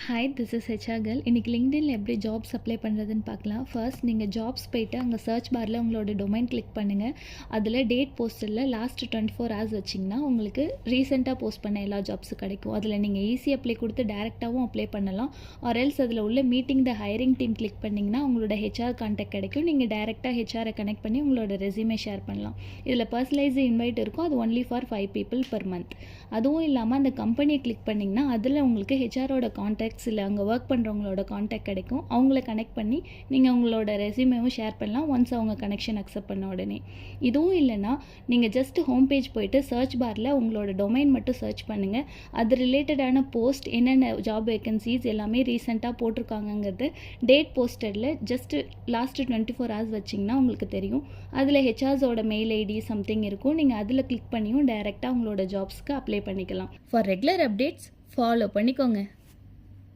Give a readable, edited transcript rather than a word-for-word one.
Hi, this is HR girl. இன்றைக்கி லிங்க்டின்ல எப்படி jobs apply பண்ணுறதுன்னு பார்க்கலாம். ஃபர்ஸ்ட் நீங்கள் ஜாப்ஸ் போய்ட்டு அங்கே சர்ச் பாரில் உங்களோட டொமைன் கிளிக் பண்ணுங்கள். அதில் டேட் போஸ்டரில் லாஸ்ட் 24 ஹவர்ஸ் வச்சிங்கன்னா உங்களுக்கு ரீசெண்டாக போஸ்ட் பண்ண எல்லா ஜாப்ஸும் கிடைக்கும். அதில் நீங்கள் ஈஸி அப்ளை கொடுத்து டேரெக்டாகவும் அப்ளை பண்ணலாம். ஆர் எல்ஸ் அதில் உள்ள மீட்டிங் த ஹைரிங் டீம் கிளிக் பண்ணிங்கன்னா உங்களோட ஹெச்ஆர் கான்டாக்ட் கிடைக்கும். நீங்கள் டேரெக்டாக ஹெச்ஆரை கனெக்ட் பண்ணி உங்களோட ரெஸ்யூமே ஷேர் பண்ணலாம். இதில் பர்சனலைஸ் இன்வைட் இருக்கும். அது only for 5 people per month. அதுவும் இல்லாமல் அந்த கம்பெனியை கிளிக் பண்ணிங்கன்னா அதில் உங்களுக்கு ஹெச்ஆரோட கான்டாக்ட்ஸ் இல்லை அங்கே ஒர்க் பண்ணுறவங்களோட கான்டாக்ட் கிடைக்கும். அவங்கள கனெக்ட் பண்ணி நீங்கள் உங்களோட ரெஸ்யூமேவும் ஷேர் பண்ணலாம் ஒன்ஸ் அவங்க கனெக்ஷன் அக்செப்ட் பண்ண உடனே. இதுவும் இல்லைன்னா நீங்கள் ஜஸ்ட் ஹோம் பேஜ் போய்ட்டு சர்ச் பாரில் உங்களோட டொமைன் மட்டும் சர்ச் பண்ணுங்கள். அது ரிலேட்டடான போஸ்ட் என்னென்ன ஜாப் வேகன்சிஸ் எல்லாமே ரீசெண்டாக போட்டிருக்காங்கங்கிறது டேட் போஸ்டரில் ஜஸ்ட் லாஸ்ட் 24 ஹவர்ஸ் வச்சிங்கன்னா உங்களுக்கு தெரியும். அதில் ஹெச்ஆர்ஸோட மெயில் ஐடி சம்திங் இருக்கும். நீங்கள் அதில் கிளிக் பண்ணியும் டைரெக்டாக உங்களோட ஜாப்ஸ்க்கு அப்ளை பண்ணிக்கலாம். ஃபார் ரெகுலர் அப்டேட்ஸ் ஃபாலோ பண்ணிக்கோங்க.